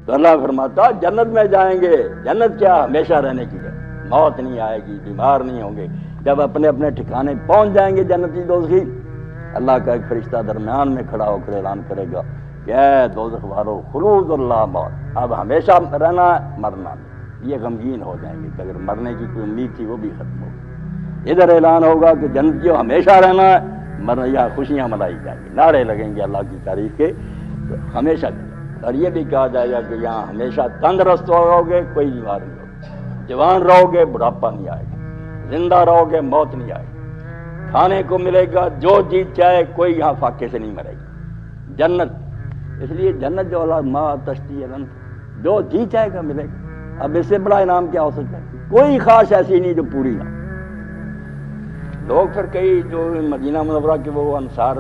تو اللہ فرماتا جنت میں جائیں گے، جنت کیا ہمیشہ رہنے کی ہے، موت نہیں آئے گی، بیمار نہیں ہوں گے۔ جب اپنے اپنے ٹھکانے پہنچ جائیں گے جنتی دوزخی، اللہ کا ایک فرشتہ درمیان میں کھڑا ہو کر اعلان کرے گا کہ اے دوزخ والو خلود اللہ موت، اب ہمیشہ رہنا ہے، مرنا نہیں۔ یہ غمگین ہو جائیں گے کہ اگر مرنے کی کوئی امید تھی وہ بھی ختم ہوگی۔ ادھر اعلان ہوگا کہ جنتیوں ہمیشہ رہنا ہے، مرنا، یا خوشیاں منائی جائیں گی، نعرے لگیں گے اللہ کی تعریف کے، تو ہمیشہ کے۔ اور یہ بھی کہا جائے گا کہ یہاں ہمیشہ تندرست رہو گے، کوئی بیمار نہیں ہوگی، جوان رہو گے بڑھاپا نہیں آئے گا، زندہ رہو گے موت نہیں آئے گی، کھانے کو ملے گا جو جی چاہے، کوئی یہاں فاقے سے نہیں مرے گا۔ جنت، اس لیے جنت جو اللہ ما تشتی انت، جو جی چاہے گا ملے گا۔ اب اس سے بڑا انعام کیا ہو سکتا ہے؟ کوئی خواہش ایسی نہیں جو پوری نہ۔ لوگ پھر کئی جو مدینہ منورہ کے وہ انصار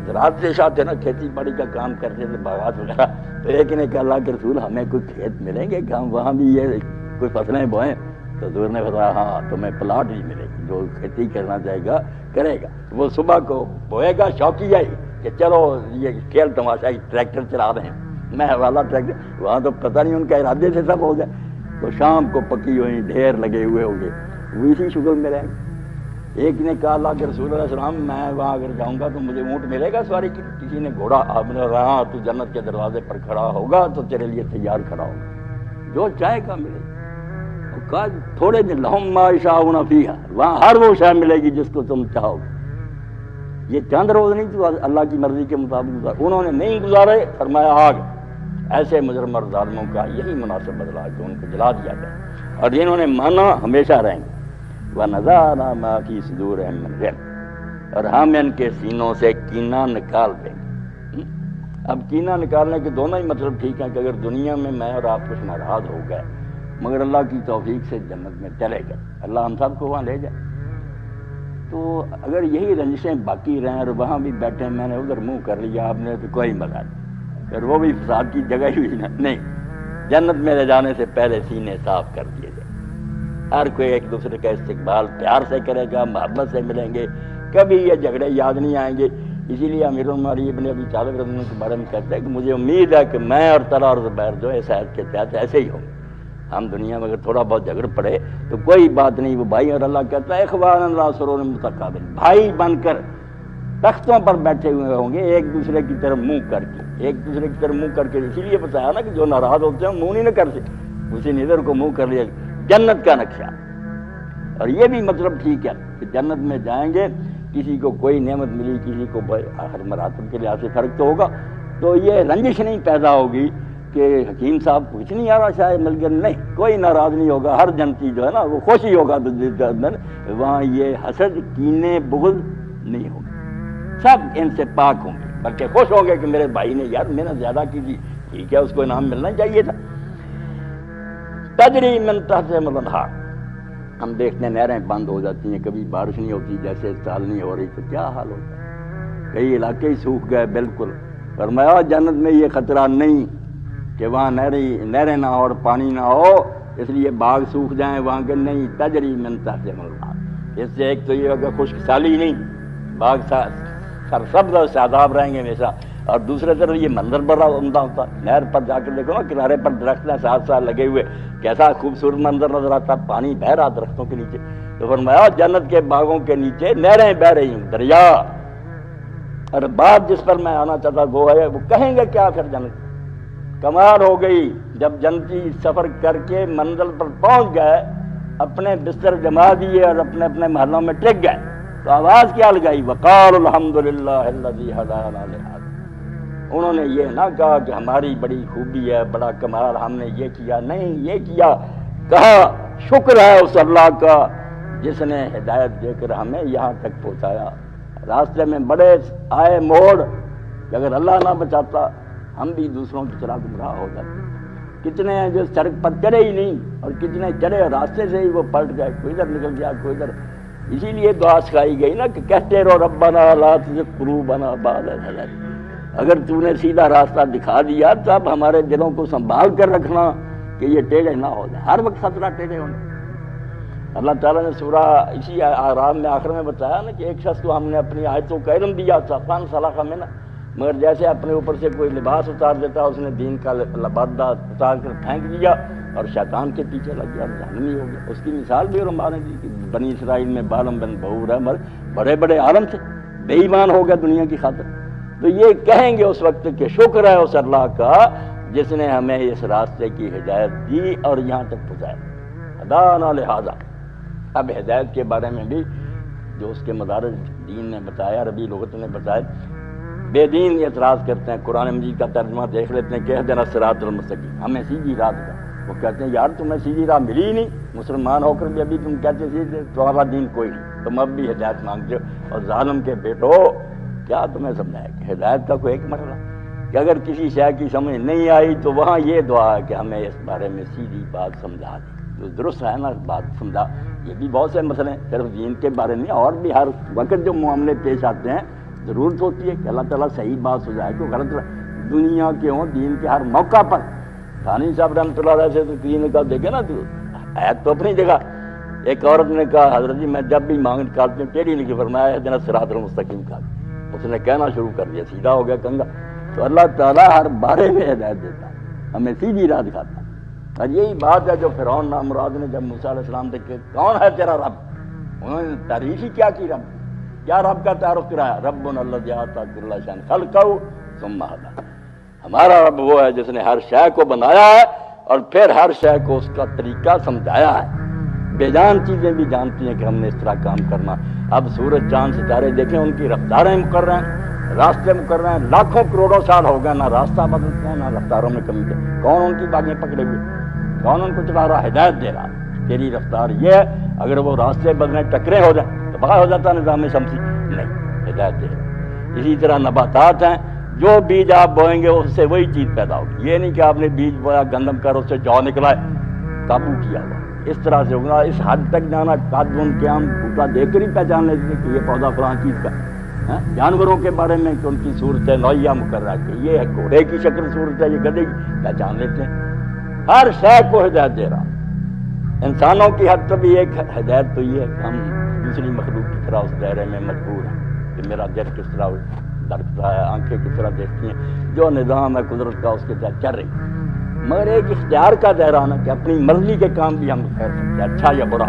زراعت پیشہ تھے نا، کھیتی باڑی کا کام کرتے تھے، باغات وغیرہ، تو ایک نے کہا اللہ کے رسول ہمیں کوئی کھیت ملیں گے کہ ہم وہاں بھی یہ کوئی فصلیں بوئیں؟ تو حضور نے بتایا ہاں تمہیں پلاٹ بھی ملے گی، جو کھیتی کرنا چاہے گا کرے گا۔ وہ صبح کو بوئے گا شوقیہ ہی کہ چلو یہ کھیل تماشا ٹریکٹر چلا رہے ہیں، میں والا ٹریکٹر، وہاں تو پتہ نہیں ان کا ارادے سے سب ہو جائے، تو شام کو پکی ہوئی ڈھیر لگے ہوئے ہوں گے، وہ اسی شغل میں رہیں گے۔ ایک نے کہا اللہ کے رسول علیہ السلام میں وہاں اگر جاؤں گا تو مجھے اونٹ ملے گا سواری کی؟ کسی نے گھوڑا، آپ نے کہا تو جنت کے دروازے پر کھڑا ہوگا تو تیرے لیے تیار کھڑا ہوگا، جو چاہے گا ملے گا۔ اور کہا تھوڑے دن لہم ما یشاءون فیہا، وہاں ہر وہ شے ملے گی جس کو تم چاہو گے۔ یہ چند روز نہیں تو اللہ کی مرضی کے مطابق گزارے، انہوں نے نہیں گزارے، فرمایا آگ ایسے مجرم اور ظالموں کا یہی مناسب بدلا کہ ان کو جلا دیا جائے، اور جنہوں نے مانا ہمیشہ رہیں گے۔ وَنَزَعْنَا مَا فِي صُدُورِهِم مِّن غِلٍّ، اور ہم ان کے سینوں سے کینہ نکال دیں گے۔ اب کینہ نکالنے کے دونوں ہی مطلب ٹھیک ہیں کہ اگر دنیا میں میں اور آپ کچھ ناراض ہو گئے مگر اللہ کی توفیق سے جنت میں چلے گئے، اللہ ہم سب کو وہاں لے جائے، تو اگر یہی رنجشیں باقی رہیں اور وہاں بھی بیٹھے میں نے ادھر منہ کر لیا آپ نے تو کوئی مزہ نہیں، پھر وہ بھی فساد کی جگہ ہی نہیں۔ جنت میں لے جانے سے پہلے سینے صاف کر دیے جائے، ہر کوئی ایک دوسرے کا استقبال پیار سے کرے گا، محبت سے ملیں گے، کبھی یہ جھگڑے یاد نہیں آئیں گے۔ اسی لیے امیر المومنین ابن ابی طالب رضی اللہ عنہ کے بارے میں کہتے ہیں کہ مجھے امید ہے کہ میں اور طلحہ اور زبیر جو ہے صحت کے تحت ایسے ہی ہوں گے۔ ہم دنیا میں اگر تھوڑا بہت جھگڑ پڑے تو کوئی بات نہیں، وہ بھائی، اور اللہ کہتا ہے اخوانا علی سرور متقابل، بھائی بن کر تختوں پر بیٹھے ہوئے ہوں گے، ایک دوسرے کی طرف منہ کر کے، ایک دوسرے کی طرف منہ کر کے۔ اسی لیے بتایا نا کہ جو ناراض ہوتے ہیں منہ نہیں نہ کرتے، اسی نے ادھر کو منہ کر لیا، جنت کا نقشہ۔ اور یہ بھی مطلب ٹھیک ہے کہ جنت میں جائیں گے، کسی کو کوئی نعمت ملی، کسی کو آخر مراتب کے لحاظ سے فرق تو ہوگا، تو یہ رنجش نہیں پیدا ہوگی کہ حکیم صاحب کچھ نہیں آ رہا شاید مل گیا، نہیں، کوئی ناراض نہیں ہوگا، ہر جنتی جو ہے نا وہ خوشی ہوگا، تو وہاں یہ حسد کینے بغض نہیں ہوگا، سب ان سے پاک ہوں گے، بلکہ خوش ہوں گے کہ میرے بھائی نے یار محنت زیادہ کی تھی، ٹھیک ہے اس کو انعام ملنا چاہیے تھا۔ تجری من تحتہم الانہار، ہم دیکھتے ہیں نہریں بند ہو جاتی ہیں، کبھی بارش نہیں ہوتی، جیسے سال نہیں ہو رہی تو کیا حال ہوتا ہے، کئی علاقے ہی سوکھ گئے بالکل۔ فرمایا جنت میں یہ خطرہ نہیں کہ وہاں نہریں نہ ہو اور پانی نہ ہو اس لیے باغ سوکھ جائیں وہاں کے، نہیں، تجری من تحتہم الانہار، اس سے ایک تو یہ ہوگا خشک سالی نہیں، باغ سرسبز اور شاداب رہیں گے ہمیشہ، اور دوسرے طرف یہ منظر بڑا عمدہ ہوتا ہے، نہر پر جا کر دیکھو نا، کنارے پر درخت ہیں ساتھ ساتھ لگے ہوئے، کیسا خوبصورت منظر نظر آتا ہے، پانی بہہ رہا درختوں کے نیچے۔ تو فرمایا جنت کے باغوں کے نیچے نہریں بہہ رہی ہوں، دریا۔ اور بات جس پر میں آنا چاہتا وہ ہے، وہ کہیں گے کیا پھر جنت؟ کمال ہو گئی جب جنتی سفر کر کے منزل پر پہنچ گئے، اپنے بستر جما دیے اور اپنے اپنے محلوں میں ٹک گئے، تو آواز کیا لگائی؟ وقالوا الحمدللہ الذی ہدانا لہذا، انہوں نے یہ نہ کہا کہ ہماری بڑی خوبی ہے، بڑا کمال، ہم نے یہ کیا، نہیں، یہ کیا، کہا شکر ہے اس اللہ کا جس نے ہدایت دے کر ہمیں یہاں تک پہنچایا۔ راستے میں بڑے آئے موڑ کہ اگر اللہ نہ بچاتا ہم بھی دوسروں کی طرح گمراہ ہو جاتے۔ کتنے ہیں جو سڑک پر چڑھے ہی نہیں، اور کتنے چڑھے راستے سے ہی وہ پلٹ گئے، کوئی ادھر نکل گیا کوئی ادھر۔ اسی لیے دعا سکھائی گئی نا کہ کہتے رہو ربنا لا تزغ قلوبنا بعد اذ ہدیتنا، اگر تو نے سیدھا راستہ دکھا دیا تو اب ہمارے دلوں کو سنبھال کر رکھنا کہ یہ ٹیڑھے نہ ہو جائیں، ہر وقت خطرہ ٹیڑھے ہونے۔ اللہ تعالیٰ نے سورہ اسی آرام میں آخر میں بتایا نا کہ ایک شخص کو ہم نے اپنی آیتوں کا علم دیا تھا، فانسلخ منھا، مگر جیسے اپنے اوپر سے کوئی لباس اتار دیتا اس نے دین کا لبادہ اتار کر پھینک دیا اور شیطان کے پیچھے لگ گیا اور جہنمی ہو گیا۔ اس کی مثال بھی علماء نے دی کہ بنی اسرائیل میں بالم بن بہور ہے، بڑے بڑے عالم تھے، بے ایمان ہو گیا دنیا کی خاطر۔ تو یہ کہیں گے اس وقت کہ شکر ہے اس اللہ کا جس نے ہمیں اس راستے کی ہدایت دی اور یہاں تک پہنچایا، ہدانا لہذا۔ اب ہدایت کے بارے میں بھی جو اس کے مدارج دین نے بتایا، عربی لغت نے بتایا، بے دین اعتراض کرتے ہیں، قرآن مجید کا ترجمہ دیکھ لیتے ہیں کہ اہدنا الصراط المستقیم، ہمیں سیدھی راہ دکھا۔ وہ کہتے ہیں یار تمہیں سیدھی راہ ملی ہی نہیں، مسلمان ہو کر بھی ابھی تم کہتے سیدھے تمہارا دین کوئی نہیں، تم اب بھی ہدایت مانگتے ہو۔ اور ظالم کے بیٹو کیا تمہیں سمجھایا کہ ہدایت کا کوئی ایک مرحلہ کہ اگر کسی شے کی سمجھ نہیں آئی تو وہاں یہ دعا ہے کہ ہمیں اس بارے میں سیدھی بات سمجھا دے، جو درست ہے نا بات سمجھا۔ یہ بھی بہت سے مسئلے ہیں، صرف دین کے بارے میں، اور بھی ہر وقت جو معاملے پیش آتے ہیں ضرورت ہوتی ہے کہ اللہ تعالیٰ صحیح بات سمجھائے کو غلط دنیا کے ہوں، دین کے ہر موقع پر۔ ثانی صاحب رحمۃ اللہ علیہ سے تو کسی نے کہا دیکھے نا تو آیت تو اپنی جگہ، ایک عورت نے کہا حضرت جی میں جب بھی مانگ نکالتی ہوں ٹیڑھی لکھی، فرمایا اہدنا الصراط المستقیم کا، اس نے کہنا شروع کر دیا، سیدھا ہو گیا کنگا۔ تو اللہ تعالیٰ ہر بارے میں ہدایت دیتا ہے، ہمیں سیدھی راہ دکھاتا ہے۔ اور یہی بات ہے جو فرعون نامراد نے جب موسیٰ علیہ السلام سے کہ کون ہے تیرا رب، انہوں نے تعریف ہی کیا کی، رب کیا، رب کا تعارف کرایا، ربنا الذی اعطی کل شیء خلقہ ثم ھدی، ہمارا رب وہ ہے جس نے ہر شے کو بنایا ہے اور پھر ہر شے کو اس کا طریقہ سمجھایا ہے۔ بے جان چیزیں بھی جانتی ہیں کہ ہم نے اس طرح کام کرنا۔ اب سورج چاند ستارے دیکھیں، ان کی رفتاریں مقرر ہیں، راستے مقرر ہیں، لاکھوں کروڑوں سال ہو گئے، نہ راستہ بدلتے ہیں نہ رفتاروں میں کمی ہے۔ کون ان کی باغیں پکڑے ہوئے، کون ان کو چلا رہا، ہدایت دے رہا، تیری رفتار یہ ہے، اگر وہ راستے بدلیں ٹکرے ہو جائیں تو بقا ہو جاتا نظام شمسی، نہیں، ہدایت دے رہا۔ اسی طرح نباتات ہیں، جو بیج آپ بوئیں گے اس سے وہی چیز پیدا ہوگی، یہ نہیں کہ آپ نے بیج بویا گندم کر اس سے جو نکلا ہے قابو کیا ہوا، اس طرح سے ہوگا۔ اس حد تک جانا قادون کے ہم بوٹا دیکھ کر ہی پہچان لیتے کہ یہ پودا فلاں چیز کا ہے۔ جانوروں کے بارے میں کہ ان کی صورت نوعیہ مقررہ کہ یہ ہے گھوڑے کی شکل صورت ہے، یہ گدھے کی، پہچان لیتے ہیں۔ ہر شے کو ہدایت دے رہا۔ انسانوں کی حد تک بھی ایک ہدایت تو یہ ہے کہ ہم دوسری مخلوق کی طرح اس دائرے میں مجبور ہیں کہ میرا دل کس طرح دھڑکتا ہے، آنکھیں کس طرح دیکھتی ہیں، جو نظام ہے قدرت کا اس کے تحت چل رہی، مگر ایک اختیار کا دائرہ نا کہ اپنی مرضی کے کام بھی ہم کر سکتے ہیں، اچھا یا برا۔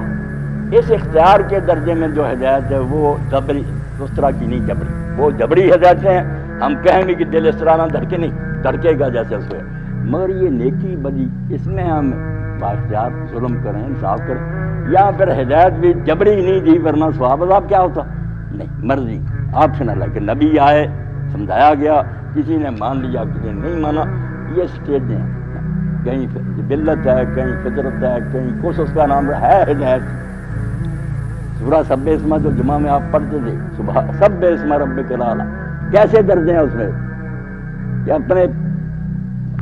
اس اختیار کے درجے میں جو ہدایت ہے وہ جبری، اس طرح کی نہیں جبری، وہ جبری ہدایتیں ہیں۔ ہم کہیں گے کہ دل اس طرح نہ دھڑکے، نہیں دھڑکے گا جیسے اس میں، مگر یہ نیکی بدی اس میں ہم بااختیار ظلم کریں، انصاف کریں، یا پھر ہدایت بھی جبری نہیں دی ورنہ ثواب عذاب کیا ہوتا، نہیں، مرضی آپشنل ہے کہ نبی آئے سمجھایا گیا، کسی نے مان لیا کسی نے نہیں مانا، یہ سٹیجیں ہیں، کہیں جبلت ہے، کہیں فطرت ہے، کہیں کچھ اس کا نام ہے ہدایت۔ سورہ سبح اسما جو جمعہ میں آپ پڑھتے تھے، صبح سبح اسما ربک الاعلی، کیسے درجے ہیں اس میں کہ اپنے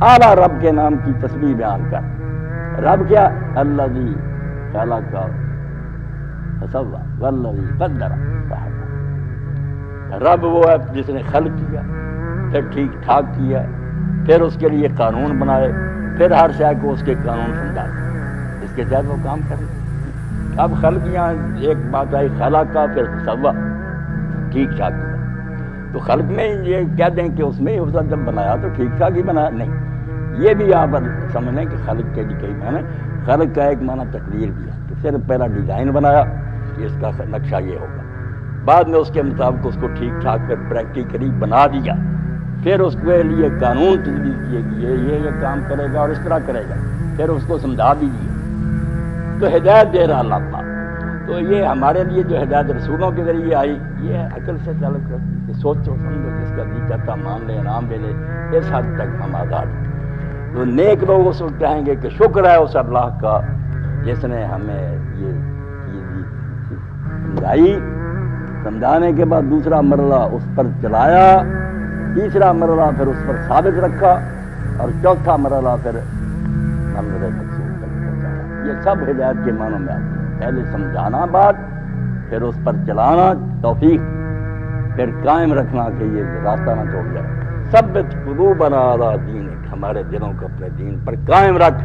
اعلیٰ رب کے نام کی تسبیح بیان کر۔ رب کیا، الذی خلق فسوی والذی قدر فہدی، رب وہ ہے جس نے خلق کیا، پھر ٹھیک ٹھاک کیا، پھر اس کے لیے قانون بنائے، پھر ہر شے کو اس کے قانون سمجھائے، اس کے تحت وہ کام کرے۔ اب خلق یہاں ایک بات آئی، خلق کا، پھر سوا، ٹھیک ٹھاک کیا، تو خلق میں یہ کہہ دیں کہ اس میں ہی حسن جب بنایا تو ٹھیک ٹھاک ہی بنایا، نہیں، یہ بھی آپ سمجھ لیں کہ خلق کے کئی معنی، خلق کا ایک معنی تقدیر بھی ہے کہ صرف پہلا ڈیزائن بنایا کہ اس کا نقشہ یہ ہوگا، بعد میں اس کے مطابق اس کو ٹھیک ٹھاک کر پریکٹیکلی بنا دیا، پھر اس کے لیے قانون تجویز کیے گئے، یہ کام کرے گا اور اس طرح کرے گا، پھر اس کو سمجھا بھی دیا، تو ہدایت دے رہا اللہ تعالیٰ۔ تو یہ ہمارے لیے جو ہدایت رسولوں کے ذریعے آئی، یہ عقل سے تعلق رکھتی ہے کہ سوچو سمجھو، جس کا جی چاہتا مان لے انعام لے لے، اس حد تک ہم آزاد ہیں۔ تو نیک لوگ اس وقت کہیں گے کہ شکر ہے اس اللہ کا جس نے ہمیں یہ چیز سمجھائی، سمجھانے کے بعد دوسرا مرحلہ اس پر چلایا، تیسرا مرحلہ پھر اس پر ثابت رکھا، اور چوتھا مرحلہ پھر منظر مقصود تک پہنچایا۔ یہ سب ہدایت کے معنوں میں آتی ہے، پہلے سمجھانا بات، پھر اس پر چلانا توفیق، پھر قائم رکھنا کہ یہ راستہ نہ چھوڑ جائے۔ ثبت قلوبنا علی دینک، ہمارے دلوں کو اپنے دین پر قائم رکھ،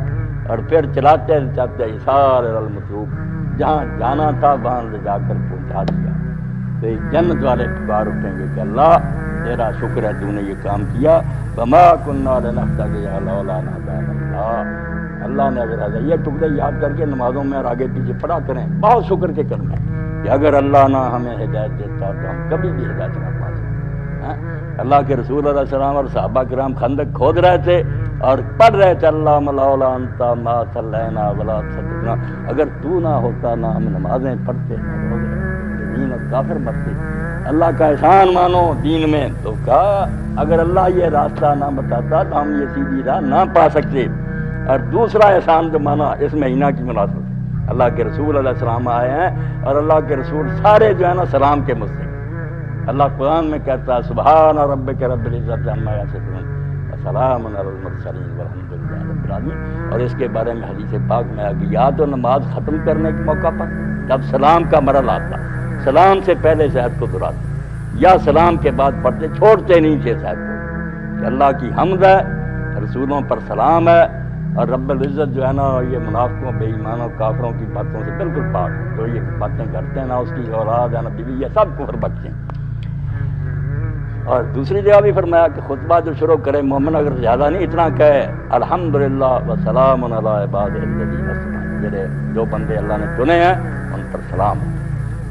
اور پھر چلاتے چاہتے اشار المطلوب، جہاں جانا تھا وہاں لے جا کر پہنچا دیا۔ تو جنت والے پکار اٹھیں گے کہ اللہ تیرا شکر ہے تو نے یہ کام کیا. وما كنا لنهتدي لولا ان هدانا اللہ. اللہ نے اگر یہ ٹکڑے یاد کر کے نمازوں میں اور آگے پیچھے پڑھا کریں, بہت شکر کے کرنا کہ اگر اللہ نہ ہمیں ہدایت دیتا تو ہم کبھی بھی ہدایت نہ پا سکتے. اللہ کے رسول علیہ السلام اور صحابہ کرام خندق کھود رہے تھے اور پڑھ رہے تھے اللہم لولا انت ما صلینا ولا صدقنا, اگر تو نہ ہوتا نہ ہم نمازیں پڑھتے نہ روزے دین اور کافر مرتے. اللہ کا احسان مانو دین میں, تو کہا اگر اللہ یہ راستہ نہ بتاتا تو ہم یہ سیدھی راہ نہ پا سکتے. اور دوسرا احسان جو مانا اس مہینہ کی مناسبت ہے, اللہ کے رسول علیہ السلام آئے ہیں اور اللہ کے رسول سارے جو ہے نا سلام کے مستحق. اللہ قرآن میں کہتا ہے سبحان ربک رب العزت عما یصفون وسلام علی المرسلین والحمد للہ رب العالمین. اور اس کے بارے میں حدیث پاک میں آگئی, یا تو نماز ختم کرنے کے موقع پر جب سلام کا مرحلہ آتا, سلام سے پہلے صحت کو دہراتے, یا سلام کے بعد پڑھتے, چھوڑتے نہیں تھے صحت کو کہ اللہ کی حمد ہے, رسولوں پر سلام ہے, اور رب العزت جو ہے نا یہ منافقوں بے ایمانوں کافروں کی باتوں سے بالکل پاک ہے. جو یہ باتیں کرتے ہیں نا اس کی اولاد ہے نا بیوی, یہ سب کفر بچے ہیں. اور دوسری جگہ بھی فرمایا کہ خطبہ جو شروع کرے مومن اگر زیادہ نہیں اتنا کہے الحمدللہ وسلام علی عبادہ الذین اصطفیٰ, جو بندے اللہ نے چنے ہیں ان پر سلام.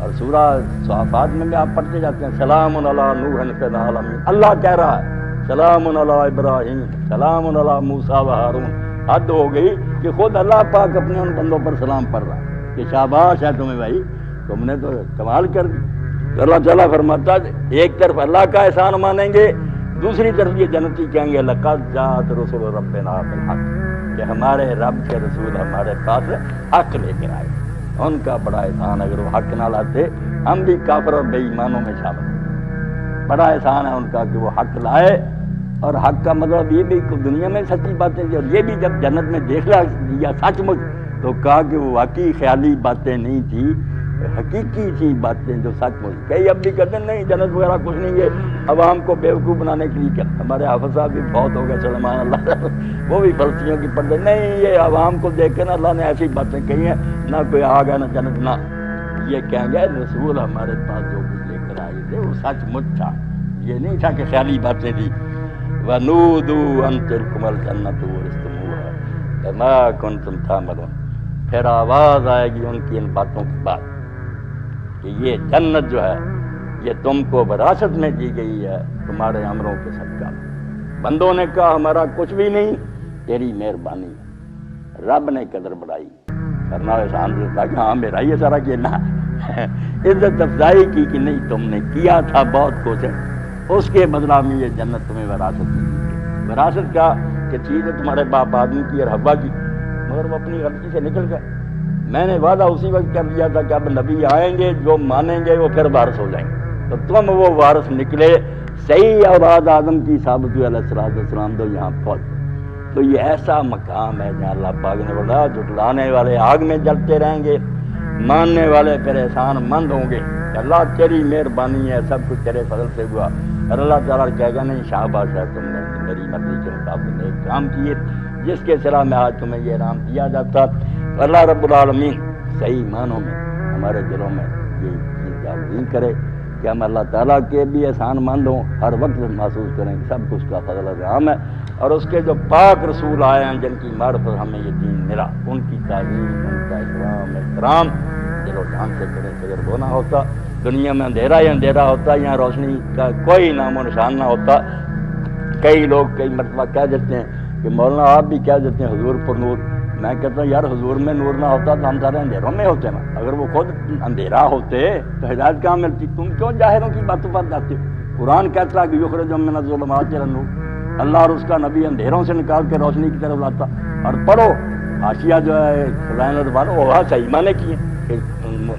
اور سورہ صافات میں بھی آپ پڑھتے جاتے ہیں سلام علی نوح فی العالمین, اللہ کہہ رہا ہے سلام علی ابراہیم سلام علی موسیٰ و ہارون. حد ہو گئی کہ خود اللہ پاک اپنے ان بندوں پر سلام پڑھ رہا ہے کہ شاباش ہے تمہیں بھائی, تم نے تو کمال کر دی. تو اللہ تعالیٰ فرماتا ہے ایک طرف اللہ کا احسان مانیں گے, دوسری طرف یہ جنتی کہیں گے لقد جاءت رسل ربنا بالحق, کہ ہمارے رب کے رسول ہمارے پاس حق لے کر آئے. ان کا بڑا احسان, اگر وہ حق نہ لاتے ہم بھی کافر اور بے ایمانوں میں شامل. بڑا احسان ہے ان کا کہ وہ حق لائے. اور حق کا مطلب یہ بھی کہ دنیا میں سچی باتیں تھیں, اور یہ بھی جب جنت میں دیکھ لیا سچ مچ تو کہا کہ وہ واقعی خیالی باتیں نہیں تھی, حقیقی تھی باتیں جو سچ مچ. کئی اب بھی کہتے ہیں نہیں جنت وغیرہ کچھ نہیں ہے, عوام کو بیوقوف بنانے کے لیے کیا. ہمارے حافظ صاحب بھی بہت ہو گئے سلمان اللہ, وہ بھی فلسفیوں کی پڑھتے نہیں, یہ عوام کو دیکھ کے نا اللہ نے ایسی باتیں کہی ہیں, نہ کوئی آ گیا نہ جنت, نہ یہ کہیں گے رسول ہمارے پاس جو کچھ لے کر آئے تھے وہ سچ مچ تھا, یہ نہیں تھا کہ خیالی باتیں تھی. وَنُودُوا أَن تِلْكُمُ الْجَنَّةُ وَأُورِثْتُمُوهَا بِمَا كُنتُمْ تَعْمَلُونَ. پھر آواز آئے گی ان کی ان باتوں کے بعد کہ یہ جنت جو ہے یہ تم کو وراثت میں دی گئی ہے تمہارے امروں کے صدقہ. بندوں نے کہا ہمارا کچھ بھی نہیں, تیری مہربانی ہے. رب نے قدر بڑھائی, کرنا احسان دیتا کہ ہاں میرا یہ سارا کھیلنا ہے. عزت افزائی کی کہ نہیں تم نے کیا تھا بہت کچھ, اس کے بدلہ میں یہ جنت تمہیں وراثت دی گئی. وراثت کیا کہ چیز ہے تمہارے باپ آدم کی اور حوا کی, مگر وہ اپنی غلطی سے نکل گئے. میں نے وعدہ اسی وقت کر دیا تھا کہ اب نبی آئیں گے جو مانیں گے وہ پھر وارث ہو جائیں گے, تو تم وہ وارث نکلے. صحیح اولاد آدم کی ثابت ہوئی علیہ السلام تو یہاں پہنچ. تو یہ ایسا مقام ہے جہاں اللہ پاک نے بولا جھٹلانے والے آگ میں جلتے رہیں گے, ماننے والے پھر احسان مند ہوں گے. اللہ تیری مہربانی ہے, سب کچھ تیرے فضل سے ہوا. اور اللہ تعالیٰ کہے گا نہیں شاباش ہے, تم نے میری مرضی کے مطابق نیک کام کیے جس کے صلاح میں آج تمہیں یہ انعام دیا جاتا. اللہ رب العالمین صحیح معنوں میں ہمارے دلوں میں یہ چیز جاگزین کرے کہ ہم اللہ تعالیٰ کے بھی احسان مند ہوں, ہر وقت محسوس کریں کہ سب کچھ کا فضل رحم ہے. اور اس کے جو پاک رسول آئے ہیں جن کی معرفت ہمیں یہ دین ملا, ان کی تعظیم, ان کا احترام دل و جان سے کریں. اگر وہ نہ ہوتا دنیا میں اندھیرا ہی اندھیرا ہوتا, یہاں روشنی کا کوئی نام و نشان نہ ہوتا. کئی لوگ کئی مرتبہ کہہ دیتے ہیں کہ مولانا آپ بھی کہہ دیتے ہیں حضور پر نور. میں کہتا ہوں یار حضور میں نور نہ ہوتا تو ہم سارے اندھیروں میں ہوتے نا. اگر وہ خود اندھیرا ہوتے تو ہدایت کہاں ملتی؟ تم کیوں ظاہروں کی باتوں پر جاتے ہو؟ قرآن کہتا ہے کہ یخرج من الظلمات الی النور, اللہ اور اس کا نبی اندھیروں سے نکال کے روشنی کی طرف لاتا. اور پڑھو حاشیہ جو ہے خزائن الرحمان وہ صحیح معنی کی کہ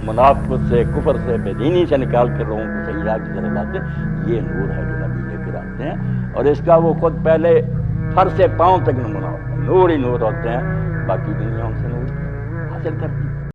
منافقت سے, کفر سے, بے دینی سے نکال کر لوگوں کو صحیح راہ کی طرف لاتے. یہ نور ہے جو نبی لے کر آتے ہیں, اور اس کا وہ خود پہلے سر سے پاؤں تک نمونہ ہوتا ہے, نور ہی نور ہوتے ہیں. باقی دنیا ان سے نور حاصل کرتی